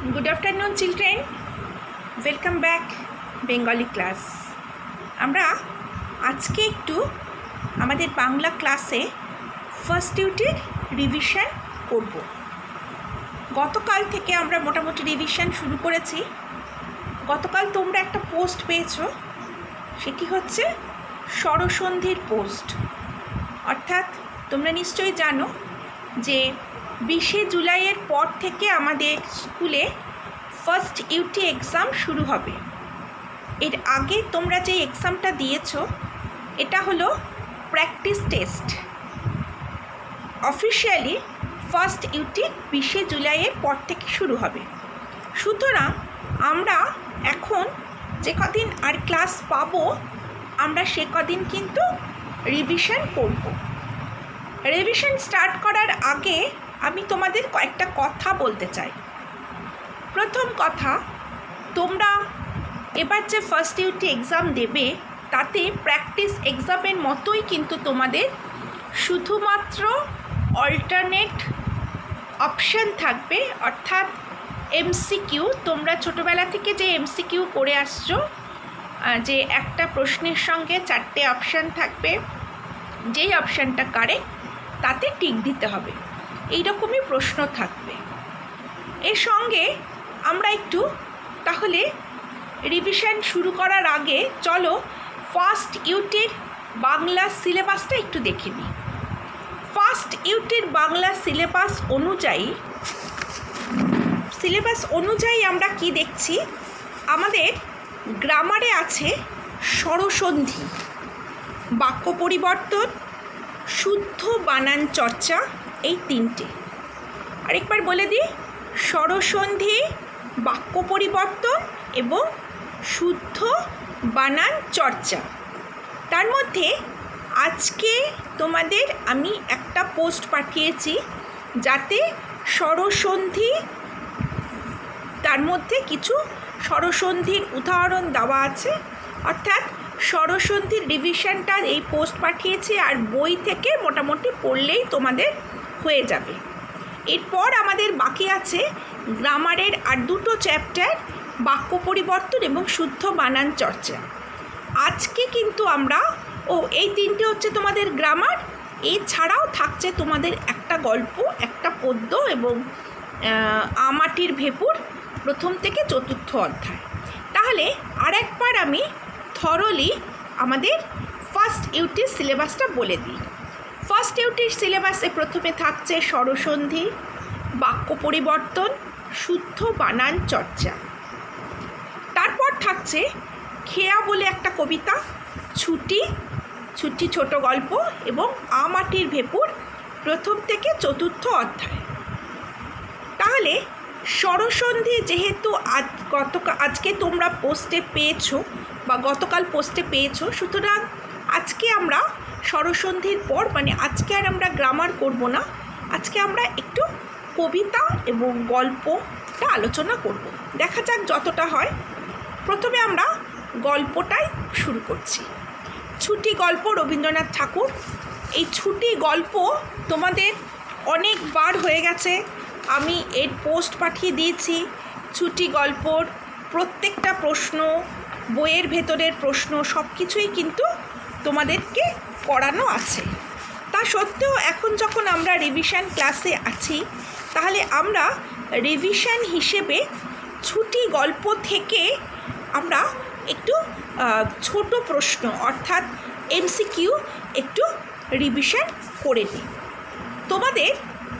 Good afternoon, children. Welcome back, Bengali class. আমরা আজকে একটু আমাদের বাংলা ক্লাসে ফার্স্ট ইউনিটের রিভিশন করব। গতকাল থেকে আমরা মোটামুটি রিভিশন শুরু করেছি। গতকাল তোমরা একটা পোস্ট পেয়েছো, সেটি হচ্ছে স্বরসন্ধির পোস্ট। অর্থাৎ তোমরা নিশ্চয়ই জানো যে 20শে জুলাইয়ের পর থেকে আমাদের স্কুলে ফার্স্ট ইউটি এক্সাম শুরু হবে। এর আগে তোমরা যে এক্সামটা দিয়েছো এটা হলো practice test. Officially first UT 20শে জুলাইয়ের পর থেকে শুরু হবে। সুতরাং আমরা এখন যে কদিন আর ক্লাস পাবো আমরা সে কদিন কিন্তু রিভিশন করব। রিভিশন স্টার্ট করার আগে আমি তোমাদের কয়েকটা কথা বলতে চাই। প্রথম কথা, তোমরা এবার যে ফার্স্ট ইউটি এক্সাম দেবে তাতে প্র্যাকটিস এক্সামের মতোই কিন্তু তোমাদের শুধুমাত্র অল্টারনেট অপশান থাকবে। অর্থাৎ এমসিকিউ, তোমরা ছোটোবেলা থেকে যে এমসিকিউ করে আসছো, যে একটা প্রশ্নের সঙ্গে 4টে অপশান থাকবে, যেই অপশানটা কারেক্ট তাতে টিক দিতে হবে, এইরকমই প্রশ্ন থাকবে। এর সঙ্গে আমরা একটু তাহলে রিভিশন শুরু করার আগে চলো ফার্স্ট ইউটির বাংলা সিলেবাসটা একটু দেখে নিই। ফার্স্ট ইউটির বাংলা সিলেবাস অনুযায়ী আমরা কি দেখছি, আমাদের গ্রামারে আছে স্বরসন্ধি, বাক্য পরিবর্তন, শুদ্ধ বানান চর্চা, এই 3টে। আরেকবার বলে দিই, স্বরসন্ধি, বাক্য পরিবর্তন এবং শুদ্ধ বানান চর্চা। তার মধ্যে আজকে তোমাদের আমি একটা পোস্ট পাঠিয়েছি যাতে স্বরসন্ধি, তার মধ্যে কিছু স্বরসন্ধির উদাহরণ দেওয়া আছে। অর্থাৎ স্বরসন্ধির রিভিশনটা এই পোস্ট পাঠিয়েছি, আর বই থেকে মোটামুটি পড়লেই তোমাদের হয়ে যাবে। এরপর আমাদের বাকি আছে গ্রামারের আর 2টো চ্যাপ্টার, বাক্য পরিবর্তন এবং শুদ্ধ বানান চর্চা। আজকে কিন্তু আমরা এই 3টে হচ্ছে তোমাদের গ্রামার। এছাড়াও থাকছে তোমাদের একটা গল্প, একটা পদ্য এবং আমাটির ভেপুর, প্রথম থেকে 4র্থ অধ্যায়। তাহলে আরেকবার আমি থরলি আমাদের ফার্স্ট ইউটির সিলেবাসটা বলে দিই। ফার্স্ট ইউটির সিলেবাসে প্রথমে থাকছে স্বরসন্ধি, বাক্য পরিবর্তন, শুদ্ধ বানান চর্চা। তারপর থাকছে খেয়া বলে একটা কবিতা, ছুটি ছোট গল্প এবং আমাটির ভেপুর, প্রথম থেকে 4র্থ অধ্যায়। তাহলে স্বরসন্ধি যেহেতু আজকে তোমরা পোস্টে পেয়েছো বা গতকাল পোস্টে পেয়েছো, সুতরাং আজকে আমরা স্বরসন্ধির পর আজকে আর আমরা গ্রামার করব না, আজকে আমরা একটু কবিতা এবং গল্পটা আলোচনা করব। দেখা যাক যতটা হয়। প্রথমে আমরা গল্পটাই শুরু করছি। ছুটি গল্প, রবীন্দ্রনাথ ঠাকুর। এই ছুটি গল্প তোমাদের অনেকবার হয়ে গেছে, আমি এর পোস্ট পাঠিয়ে দিয়েছি। ছুটি গল্পর প্রত্যেকটা প্রশ্ন, বইয়ের ভেতরের প্রশ্ন, সব কিছুই কিন্তু তোমাদেরকে করানো আছে। তা সত্ত্বেও এখন যখন আমরা রিভিশন ক্লাসে আছি, তাহলে আমরা রিভিশন হিসেবে ছুটি গল্প থেকে আমরা একটু ছোট প্রশ্ন অর্থাৎ এমসিকিউ একটু রিভিশন করে নিই। তোমাদের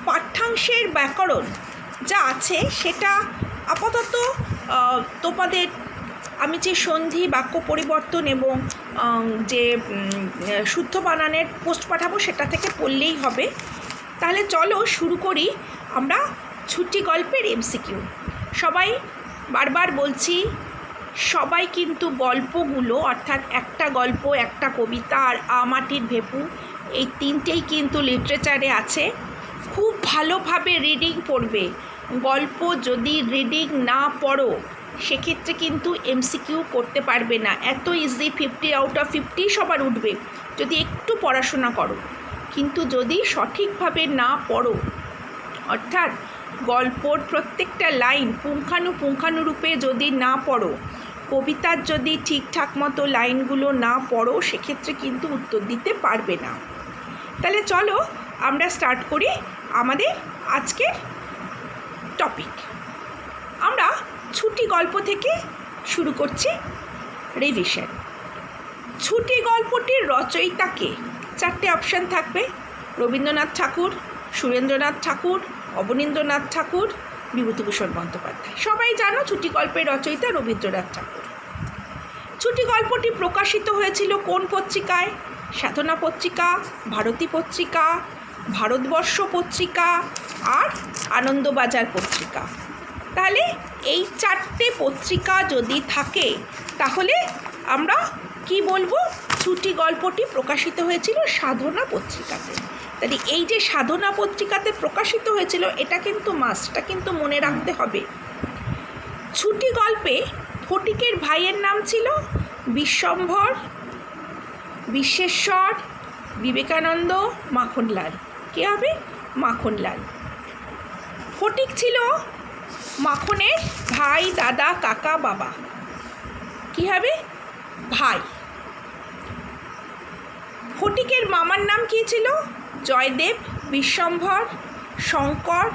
পাঠ্যাংশের ব্যাকরণ যা আছে সেটা আপাতত তোমাদের আমি যে সন্ধি, বাক্য পরিবর্তন এবং যে শুদ্ধ বানানের পোস্ট পাঠাবো সেটা থেকে পড়লেই হবে। তাহলে চলো শুরু করি আমরা ছুটি গল্পের এমসিকিউ। সবাই বারবার বলছি, সবাই কিন্তু গল্পগুলো অর্থাৎ একটা গল্প, একটা কবিতা আর আমাটির ভেপু, এই 3টেই কিন্তু লিটারেচারে আছে। খুব ভালোভাবে রিডিং পড়বে। গল্প যদি রিডিং না পড়ো সেক্ষেত্রে কিন্তু এমসিকিউ করতে পারবে না। এত ইজি 50 আউট অফ 50 সবার উঠবে যদি একটু পড়াশোনা করো, কিন্তু যদি সঠিকভাবে না পড়ো, অর্থাৎ গল্পর প্রত্যেকটা লাইন পুঙ্খানুপুঙ্খানুরূপে যদি না পড়ো, কবিতার যদি ঠিকঠাক মতো লাইনগুলো না পড়ো, সেক্ষেত্রে কিন্তু উত্তর দিতে পারবে না। তাহলে চলো আমরা স্টার্ট করি আমাদের আজকের টপিক। আমরা ছুটি গল্প থেকে শুরু করছি রিভিশন। ছুটি গল্পটির রচয়িতাকে 4টে অপশান থাকবে: রবীন্দ্রনাথ ঠাকুর, সুরেন্দ্রনাথ ঠাকুর, অবনীন্দ্রনাথ ঠাকুর, বিভূতিভূষণ বন্দ্যোপাধ্যায়। সবাই জানো ছুটি গল্পের রচয়িতা রবীন্দ্রনাথ ঠাকুর। ছুটি গল্পটি প্রকাশিত হয়েছিল কোন পত্রিকায়? সাধনা পত্রিকা, ভারতী পত্রিকা, ভারতবর্ষ পত্রিকা আর আনন্দবাজার পত্রিকা। তাহলে এই 4টে পত্রিকা যদি থাকে তাহলে আমরা কি বলবো? ছুটি গল্পটি প্রকাশিত হয়েছিল সাধনা পত্রিকাতে। তাহলে এই যে সাধনা পত্রিকাতে প্রকাশিত হয়েছিল এটা কিন্তু মাস্ট, এটা কিন্তু মনে রাখতে হবে। ছুটি গল্পে ফটিকের ভাইয়ের নাম ছিল বিশ্বম্ভর, বিশ্বেশ্বর, বিবেকানন্দ, মাখনলাল। কে হবে? মাখনলাল। ফটিক ছিল মাখনের ভাই, দাদা, কাকা, বাবা। কি হবে? ভাই। ফটিকের মামার নাম কী ছিল? জয়দেব, বিশ্বম্ভর, শঙ্কর।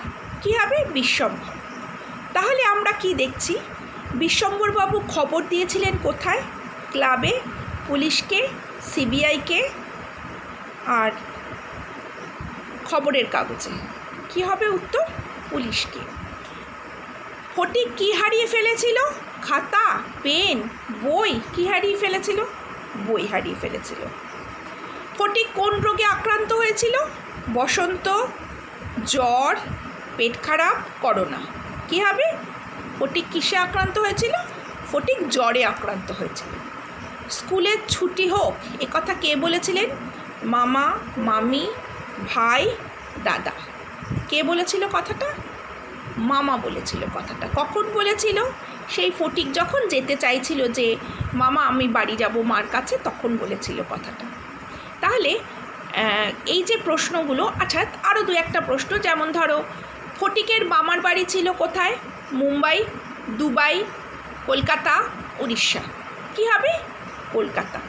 কি হবে? বিশ্বম্ভর। তাহলে আমরা কি দেখছি? বিশ্বম্ভরবাবু খবর দিয়েছিলেন কোথায়? ক্লাবে, পুলিশকে, সিবিআইকে আর খবরের কাগজে। কি হবে উত্তর? পুলিশকে। ফটিক কি হারিয়ে ফেলেছিল? খাতা, পেন, বই। কি হারিয়ে ফেলেছিল? বই হারিয়ে ফেলেছিল। ফটিক কোন রোগে আক্রান্ত হয়েছিল? বসন্ত, জ্বর, পেট খারাপ, করোনা। কি হবে? ফটিক কিসে আক্রান্ত হয়েছিল? ফটিক জ্বরে আক্রান্ত হয়েছিল। স্কুলের ছুটি হোক একথা কে বলেছিলেন? মামা, মামি, ভাই, দাদা। কে বলেছিল কথাটা? মামা বলেছিল কথাটা। কখন বলেছিল? সেই ফটিক যখন যেতে চাইছিল যে মামা আমি বাড়ি যাব মার কাছে, তখন বলেছিল কথাটা। তাহলে এই যে প্রশ্নগুলো, আচ্ছা আরও 2-1টা প্রশ্ন, যেমন ধরো ফটিকের মামার বাড়ি ছিল কোথায়? মুম্বাই, দুবাই, কলকাতা, উড়িষ্যা। কি হবে? কলকাতা।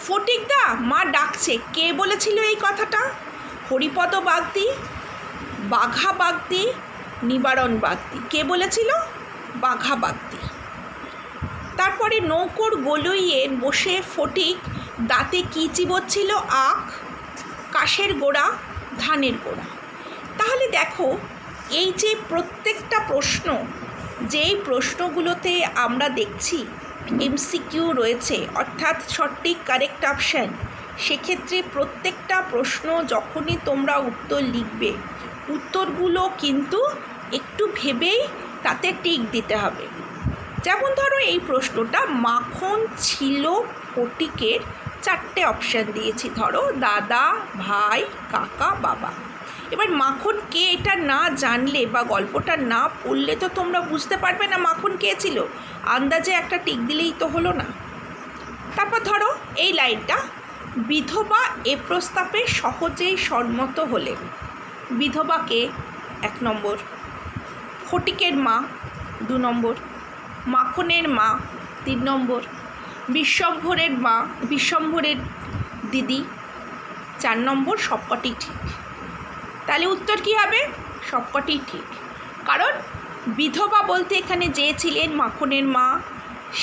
ফটিকদা মা ডাকছে, কে বলেছিল এই কথাটা? হরিপদ বাগদি, বাঘা বাগদি, নিবারণ বাগদি। কে বলেছিল? বাঘা বাগদি। তারপরে নৌকোর গলইয়ে বসে ফটিক দাঁতে কী চিবোচ্ছিল? আখ, কাশের গোড়া, ধানের গোড়া। তাহলে দেখো এই যে প্রত্যেকটা প্রশ্ন, যেই প্রশ্নগুলোতে আমরা দেখছি এমসিকিউ রয়েছে, অর্থাৎ সঠিক কারেক্ট অপশান, সেক্ষেত্রে প্রত্যেকটা প্রশ্ন যখনই তোমরা উত্তর লিখবে, উত্তরগুলো কিন্তু একটু ভেবেই তাতে টিক দিতে হবে। যেমন ধরো এই প্রশ্নটা, মাখন ছিল ফটিকের, 4টে অপশান দিয়েছি, ধরো দাদা, ভাই, কাকা, বাবা। এবার মাখন কে এটা না জানলে বা গল্পটা না পড়লে তো তোমরা বুঝতে পারবে না মাখন কে ছিল। আন্দাজে একটা টিক দিলেই তো হলো না। তারপর ধরো এই লাইনটা, বিধবা এ প্রস্তাবে সহজেই সম্মত হলেন। বিধবাকে 1 নম্বর, ফটিকের মা 2 নম্বর, মাখনের মা 3 নম্বর, বিশ্বম্ভরের মা, বিশ্বম্ভরের দিদি 4 নম্বর। সবকটি ঠিক। তাহলে উত্তর কী হবে? সবকটি ঠিক। কারণ বিধবা বলতে এখানে যে ছিলেন মাখনের মা,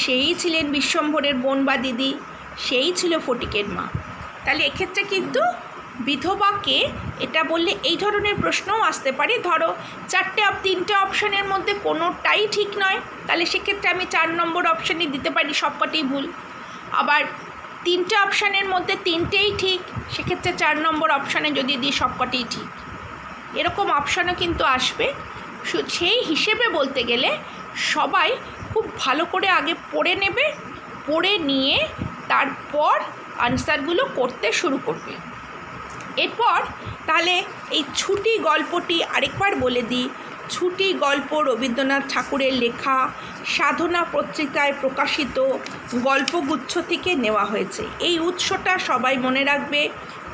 সেই ছিলেন বিশ্বম্ভরের বোন বা দিদি, সেই ছিল ফটিকের মা। তাহলে এক্ষেত্রে কিন্তু বিধবাকে এটা বললে এই ধরনের প্রশ্নও আসতে পারে। ধরো 3টে অপশানের মধ্যে কোনোটাই ঠিক নয়, তাহলে সেক্ষেত্রে আমি 4 নম্বর অপশানই দিতে পারি, সবকটি ভুল। আবার 3টে অপশানের মধ্যে 3টেই ঠিক, সেক্ষেত্রে 4 নম্বর অপশানে যদি দিই সবকটি ঠিক। এরকম অপশানও কিন্তু আসবে। সেই হিসেবে বলতে গেলে সবাই খুব ভালো করে আগে পড়ে নেবে, পড়ে নিয়ে তারপর আনসারগুলো করতে শুরু করবে। এরপর তাহলে এই ছুটি গল্পটি আরেকবার বলে দিই। ছুটি গল্প রবীন্দ্রনাথ ঠাকুরের লেখা, সাধনা পত্রিকায় প্রকাশিত গল্পগুচ্ছ থেকে নেওয়া হয়েছে। এই উৎসটা সবাই মনে রাখবে।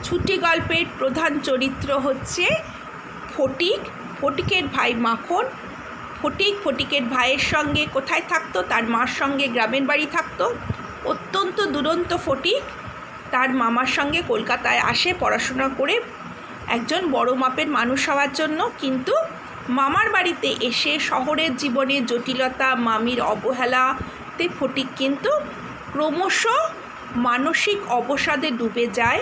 ছুটি গল্পের প্রধান চরিত্র হচ্ছে ফটিক। ফটিকের ভাই মাখন। ফটিকের ভাইয়ের সঙ্গে কোথায় থাকতো? তার মার সঙ্গে গ্রামের বাড়ি থাকতো। অত্যন্ত দুরন্ত ফটিক তার মামার সঙ্গে কলকাতায় আসে পড়াশোনা করে একজন বড় মাপের মানুষ হওয়ার জন্য। কিন্তু মামার বাড়িতে এসে শহরের জীবনের জটিলতা, মামির অবহেলাতে ফটিক কিন্তু ক্রমশ মানসিক অবসাদে ডুবে যায়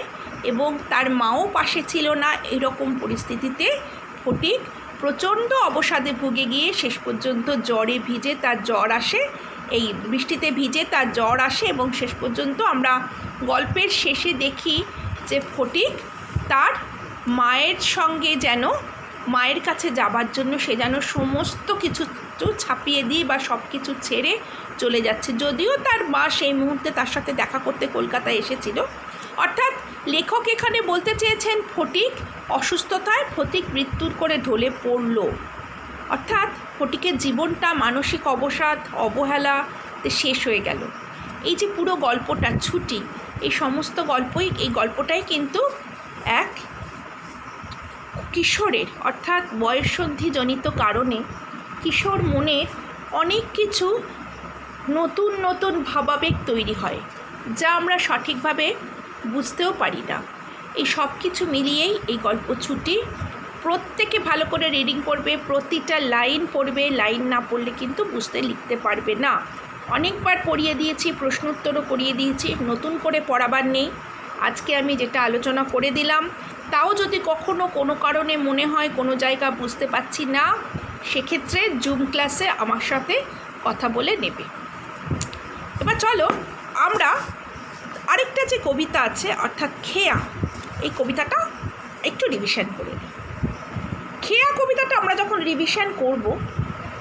এবং তার মাও পাশে ছিল না। এরকম পরিস্থিতিতে ফটিক প্রচণ্ড অবসাদে ভুগে গিয়ে শেষ পর্যন্ত জ্বরে ভিজে তার জ্বর আসে, এই বৃষ্টিতে ভিজে তার জ্বর আসে এবং শেষ পর্যন্ত আমরা গল্পের শেষে দেখি যে ফটিক তার মায়ের সঙ্গে যেন মায়ের কাছে যাবার জন্য সে যেন সমস্ত কিছু ছাপিয়ে দিয়ে বা সব কিছু ছেড়ে চলে যাচ্ছে, যদিও তার মা সেই মুহূর্তে তার সাথে দেখা করতে কলকাতায় এসেছিল। অর্থাৎ লেখক এখানে বলতে চেয়েছেন ফটিক অসুস্থতায় ফটিক মৃত্যুর করে ঢলে পড়ল। অর্থাৎ ফটিকের জীবনটা মানসিক অবসাদ অবহেলাতে শেষ হয়ে গেল। এই যে পুরো গল্পটা ছুটি, এই সমস্ত এই গল্পটাই কিন্তু এক কিশোরের অর্থাৎ বয়ঃসন্ধিজনিত কারণে কিশোর মনের অনেক কিছু নতুন নতুন ভাবাবেগ তৈরি হয় যা আমরা সঠিকভাবে বুঝতেও পারি না। এই সব কিছু মিলিয়েই এই গল্প ছুটি। প্রত্যেকে ভালো করে রিডিং পড়বে, প্রতিটা লাইন পড়বে, লাইন না পড়লে কিন্তু বুঝতে লিখতে পারবে না। অনেকবার পড়িয়ে দিয়েছি, প্রশ্ন উত্তরও করিয়ে দিয়েছি, নতুন করে পড়াবার নেই। আজকে আমি যেটা আলোচনা করে দিলাম তাও যদি কখনো কোনো কারণে মনে হয় কোনো জায়গা বুঝতে পারছি না, সেক্ষেত্রে জুম ক্লাসে আমার সাথে কথা বলে নেবে। এবার চলো আমরা আরেকটা যে কবিতা আছে অর্থাৎ খেয়া, এই কবিতাটা একটু রিভিশন করে নিই। খেয়া কবিতাটা আমরা যখন রিভিশন করব,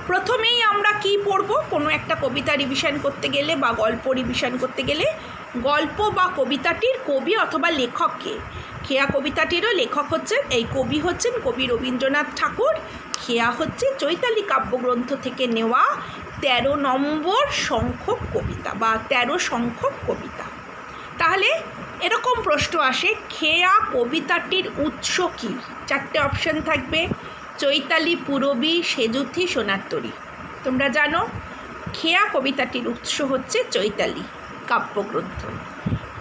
প্রথমেই আমরা কি পড়ব? কোনো একটা কবিতা রিভিশন করতে গেলে বা গল্প রিভিশন করতে গেলে গল্প বা কবিতাটির কবি অথবা লেখককে, খেয়া কবিতাটিরও লেখক হচ্ছেন, এই কবি হচ্ছেন কবি রবীন্দ্রনাথ ঠাকুর। খেয়া হচ্ছে চৈতালি কাব্যগ্রন্থ থেকে নেওয়া 13 নম্বর সংখ্যক কবিতা বা 13 সংখ্যক কবিতা। তাহলে এরকম প্রশ্ন আসে, খেয়া কবিতাটির উৎস কী? 4টে অপশান থাকবে, চৈতালি, পূরবী, সেজুথি, সোনারতরী। তোমরা জানো খেয়া কবিতাটির উৎস হচ্ছে চৈতালি কাব্যগ্রন্থ।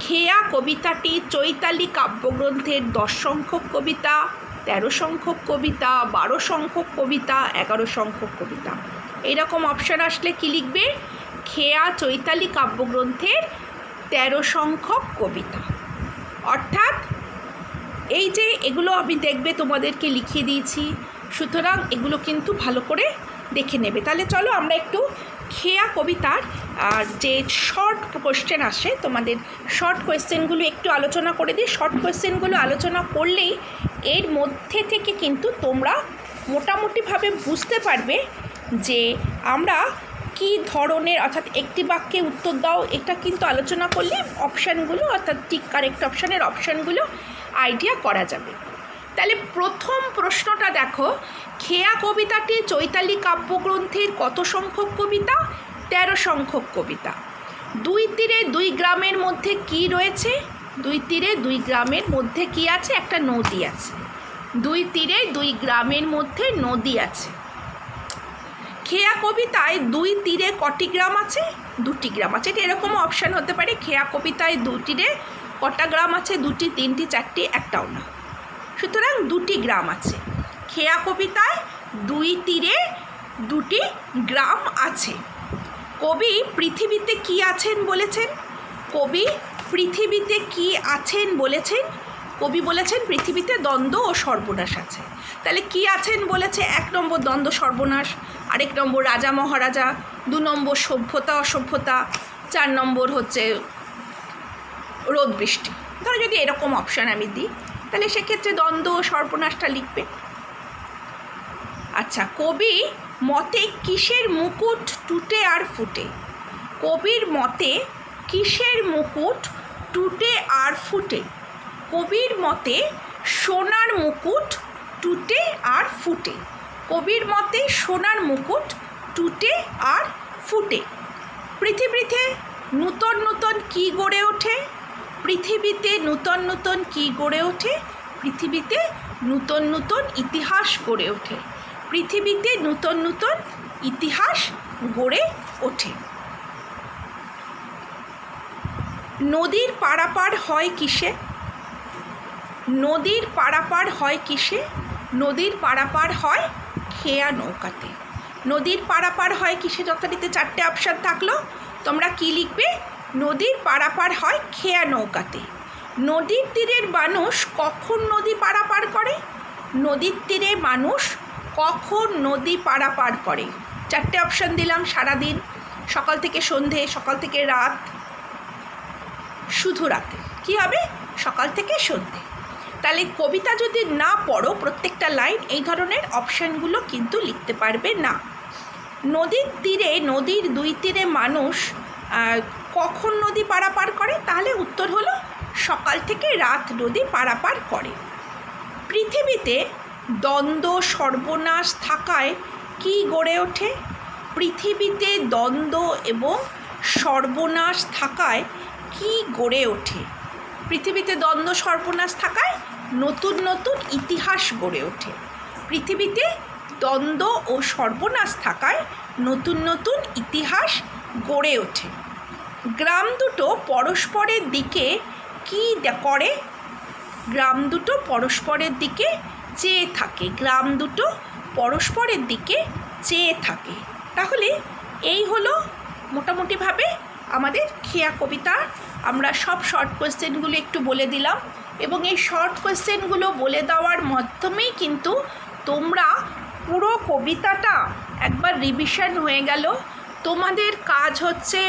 খেয়া কবিতাটি চৈতালি কাব্যগ্রন্থের 10 সংখ্যক কবিতা, 13 সংখ্যক কবিতা, 12 সংখ্যক কবিতা, 11 সংখ্যক কবিতা। এইরকম অপশান আসলে কি লিখবে? খেয়া চৈতালি কাব্যগ্রন্থের 13 সংখ্যক কবিতা। অর্থাৎ এই যে এগুলো আমি দেখবে তোমাদেরকে লিখিয়ে দিয়েছি, সুতরাং এগুলো কিন্তু ভালো করে দেখে নেবে। তাহলে চলো আমরা একটু খেয়া কবিতার যে শর্ট কোয়েশ্চেন আসে, তোমাদের শর্ট কোয়েশ্চেনগুলো একটু আলোচনা করে দিই। শর্ট কোয়েশ্চেনগুলো আলোচনা করলেই এর মধ্যে থেকে কিন্তু তোমরা মোটামুটিভাবে বুঝতে পারবে যে আমরা কি ধরনের, অর্থাৎ একটি বাক্যে উত্তর দাও, এটা কিন্তু আলোচনা করলে অপশানগুলো অর্থাৎ ঠিক কারেক্ট অপশানের অপশানগুলো আইডিয়া করা যাবে। তাহলে প্রথম প্রশ্নটা দেখো, খেয়া কবিতাটি চৈতালি কাব্যগ্রন্থের কত সংখ্যক কবিতা? 13 সংখ্যক কবিতা। 2 তীরে 2 গ্রামের মধ্যে কি রয়েছে? 2 তীরে 2 গ্রামের মধ্যে কি আছে? একটা নদী আছে। 2 তীরে 2 গ্রামের মধ্যে নদী আছে। খেয়া কবিতায় 2 তীরে কটি গ্রাম আছে? 2টি গ্রাম আছে। এটা এরকম অপশান হতে পারে, খেয়া কবিতায় 2 তীরে কটা গ্রাম আছে? 2টি, 3টি, 4টি, একটাও না। সুতরাং 2টি গ্রাম আছে। খেয়া কবিতায় 2 তীরে 2টি গ্রাম আছে। কবি পৃথিবীতে কি আছেন বলেছেন? কবি পৃথিবীতে কি আছেন বলেছেন? কবি বলেছেন পৃথিবীতে দ্বন্দ্ব ও সর্বনাশ আছে। তাহলে কি আছেন বলেছে? 1 নম্বর দ্বন্দ্ব সর্বনাশ, আরেক নম্বর রাজা মহারাজা, 2 নম্বর সভ্যতা অসভ্যতা, 4 নম্বর হচ্ছে রোদ বৃষ্টি। ধরো যদি এরকম অপশান আমি দিই, তাহলে সেক্ষেত্রে দ্বন্দ্ব ও সর্বনাশটা লিখবে। আচ্ছা, কবি মতে কিসের মুকুট টুটে আর ফুটে? কবির মতে কিসের মুকুট টুটে আর ফুটে? কবির মতে সোনার মুকুট টুটে আর ফুটে। কবির মতে সোনার মুকুট টুটে আর ফুটে। পৃথিবীতে নূতন নূতন কী গড়ে ওঠে? পৃথিবীতে নূতন নূতন কী গড়ে ওঠে? পৃথিবীতে নূতন নূতন ইতিহাস গড়ে ওঠে। পৃথিবীতে নূতন নূতন ইতিহাস গড়ে ওঠে। নদীর পারাপার হয় কিসে? নদীর পারাপার হয় কিসে? নদীর পারাপার হয় খেয়া নৌকাতে। নদীর পারাপার হয় কিসে? যথারীতি 4টে অপশান থাকলো, তোমরা কি লিখবে? নদীর পারাপার হয় খেয়া নৌকাতে। নদীর তীরের মানুষ কখন নদী পারাপার করে? নদীর তীরে মানুষ কখন নদী পারাপার করে? 4টে অপশান দিলাম। সারাদিন, সকাল থেকে সন্ধে, সকাল থেকে রাত, শুধু রাতে। কি হবে? সকাল থেকে সন্ধে। তাহলে কবিতা যদি না পড়ো প্রত্যেকটা লাইন এই ধরনের অপশানগুলো কিন্তু লিখতে পারবে না। নদীর তীরে, নদীর 2 তীরে মানুষ কখন নদী পারাপার করে? তাহলে উত্তর হলো সকাল থেকে রাত নদী পারাপার করে। পৃথিবীতে দ্বন্দ্ব সর্বনাশ থাকায় কি গড়ে ওঠে? পৃথিবীতে দ্বন্দ্ব এবং সর্বনাশ থাকায় কি গড়ে ওঠে? পৃথিবীতে দ্বন্দ্ব সর্বনাশ থাকায় নতুন নতুন ইতিহাস গড়ে ওঠে। পৃথিবীতে দ্বন্দ্ব ও সর্বনাশ থাকায় নতুন নতুন ইতিহাস গড়ে ওঠে। গ্রাম দুটো পরস্পরের দিকে কি করে? গ্রাম দুটো পরস্পরের দিকে চেয়ে থাকে। গ্রাম দুটো পরস্পরের দিকে চেয়ে থাকে। তাহলে এই হলো মোটামুটিভাবে আমাদের খেয়া কবিতা। আমরা সব শর্ট কোয়েশ্চেনগুলো একটু বলে দিলাম এবং এই শর্ট কোয়েশ্চেনগুলো বলে দেওয়ার মাধ্যমেই কিন্তু তোমরা পুরো কবিতাটা একবার রিভিশন হয়ে গেল। তোমাদের কাজ হচ্ছে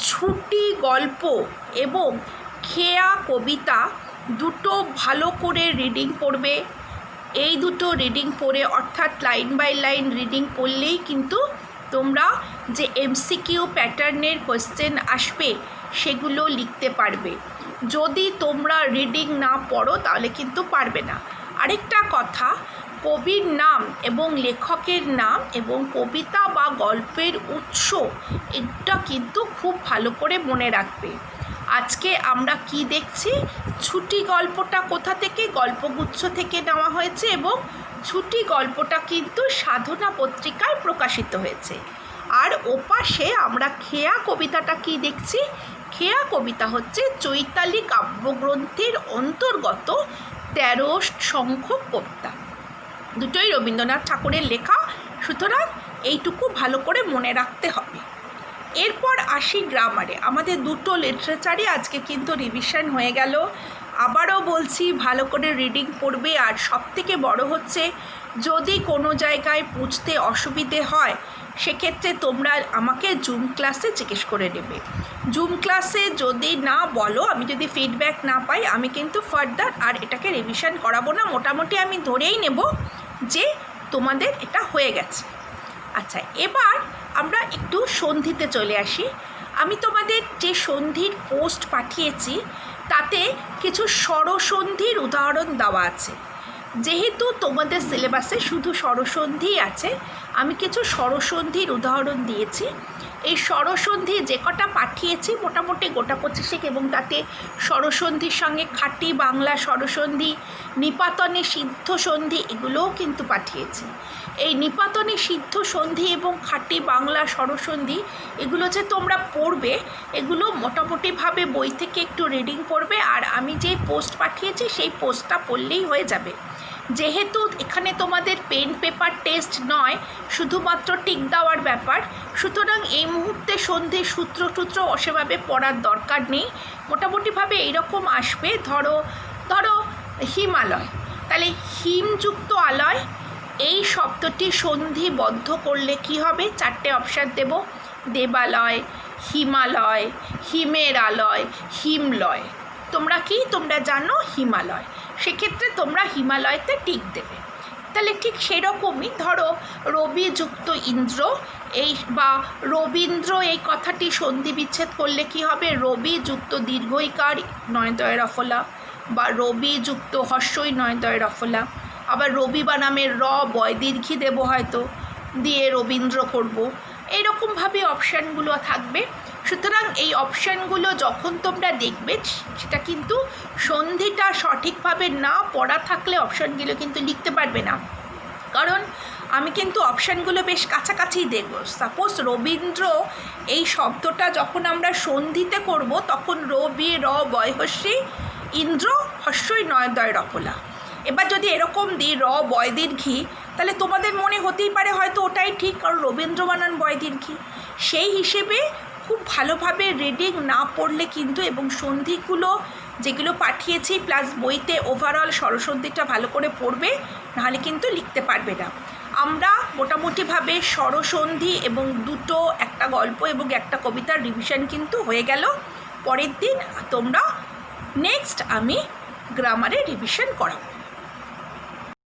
ছুটি গল্প এবং খেয়া কবিতা দুটো ভালো করে রিডিং পড়বে। এই দুটো রিডিং পড়ে, অর্থাৎ লাইন বাই লাইন রিডিং পড়লেই কিন্তু তোমরা যে এমসিকিউ প্যাটার্নের কোয়েশ্চেন আসবে সেগুলো লিখতে পারবে। যদি তোমরা রিডিং না পড়ো তাহলে কিন্তু পারবে না। আরেকটা কথা, কবির নাম এবং লেখকের নাম এবং কবিতা বা গল্পের উৎস, এটা কিন্তু খুব ভালো করে মনে রাখবে। আজকে আমরা কি দেখছি? ছুটি গল্পটা কোথা থেকে? গল্পগুচ্ছ থেকে নেওয়া হয়েছে এবং ছুটি গল্পটা কিন্তু সাধনা পত্রিকায় প্রকাশিত হয়েছে। আর ওপাশে আমরা খেয়া কবিতাটা কি দেখছি? খেয়া কবিতা হচ্ছে চৈতালি কাব্যগ্রন্থের অন্তর্গত 13 সংখ্যক কবিতা। দুটোই রবীন্দ্রনাথ ঠাকুরের লেখা, সুতরাং এইটুকু ভালো করে মনে রাখতে হবে। এরপর আসি গ্রামারে। আমাদের দুটো লিটারেচারই আজকে কিন্তু রিভিশন হয়ে গেল। আবারও বলছি, ভালো করে রিডিং পড়বে। আর সবথেকে বড় হচ্ছে, যদি কোনো জায়গায় বুঝতে অসুবিধে হয় সেক্ষেত্রে তোমরা আমাকে জুম ক্লাসে জিজ্ঞেস করে নেবে। জুম ক্লাসে যদি না বলো, আমি যদি ফিডব্যাক না পাই, আমি কিন্তু ফার্দার আর এটাকে রিভিশন করাবো না। মোটামুটি আমি ধরেই নেব যে তোমাদের এটা হয়ে গেছে। আচ্ছা, এবার আমরা একটু সন্ধিতে চলে আসি। আমি তোমাদের যে সন্ধির পোস্ট পাঠিয়েছি তাতে কিছু স্বরসন্ধির উদাহরণ দেওয়া আছে। যেহেতু তোমাদের সিলেবাসে শুধু স্বরসন্ধি আছে, আমি কিছু স্বরসন্ধির উদাহরণ দিয়েছি। এই স্বরসন্ধি যে কটা পাঠিয়েছি মোটামুটি গোটা 25 এবং তাতে স্বরসন্ধির সঙ্গে খাঁটি বাংলা স্বরসন্ধি, নিপাতনে সিদ্ধ সন্ধি, এগুলোও কিন্তু পাঠিয়েছি। এই নিপাতনে সিদ্ধ সন্ধি এবং খাঁটি বাংলা স্বরসন্ধি এগুলো যে তোমরা পড়বে, এগুলো মোটামুটিভাবে বই থেকে একটু রিডিং পড়বে। আর আমি যে পোস্ট পাঠিয়েছি সেই পোস্টটা পড়লেই হয়ে যাবে। যেহেতু এখানে তোমাদের পেন পেপার টেস্ট নয়, শুধুমাত্র টিক দেওয়ার ব্যাপার, সুতরাং এই মুহূর্তে সন্ধির সূত্র সেভাবে পড়ার দরকার নেই। মোটামুটিভাবে এইরকম আসবে। ধরো হিমালয়, তাহলে হিমযুক্ত আলয়, এই শব্দটি সন্ধিবদ্ধ করলে কি হবে? 4টে অপশান দেব। দেবালয়, হিমালয়, হিমের আলয়, হিমলয়। তোমরা জানো হিমালয়, সেক্ষেত্রে তোমরা হিমালয়তে টিক দেবে। তাহলে ঠিক সেরকমই ধরো রবিযুক্ত ইন্দ্র, এই বা রবীন্দ্র, এই কথাটি সন্ধি বিচ্ছেদ করলে কি হবে? রবিযুক্ত দীর্ঘইকার নয়দয় রফলা, বা রবিযুক্ত হর্ষই নয়দয় রফলা। আবার রবি বানামের র বয় দীর্ঘি দেব, হয়তো দিয়ে রবীন্দ্র করব। এইরকমভাবে অপশানগুলো থাকবে। সুতরাং এই অপশানগুলো যখন তোমরা দেখবে, সেটা কিন্তু সন্ধিটা সঠিকভাবে না পড়া থাকলে অপশানগুলো কিন্তু লিখতে পারবে না। কারণ আমি কিন্তু অপশানগুলো বেশ কাছাকাছিই দেখব। সাপোজ রবীন্দ্র এই শব্দটা যখন আমরা সন্ধিতে করব তখন রবি র বয় হস্যি ইন্দ্র হস্যই নয় দয় রপলা। এবার যদি এরকম দিই র বয় দীর্ঘি, তাহলে তোমাদের মনে হতেই পারে হয়তো ওটাই ঠিক, কারণ রবীন্দ্র বানান বয় দীর্ঘি। সেই হিসেবে খুব ভালোভাবে রিডিং না পড়লে কিন্তু, এবং সন্ধিগুলো যেগুলো পাঠিয়েছি প্লাস বইতে ওভারঅল স্বরসন্ধিটা ভালো করে পড়বে, নাহলে কিন্তু লিখতে পারবে না। আমরা মোটামুটিভাবে স্বরসন্ধি এবং দুটো, একটা গল্প এবং একটা কবিতার রিভিশন কিন্তু হয়ে গেল। পরের দিন তোমরা নেক্সট আমি গ্রামারে রিভিশন করাবো।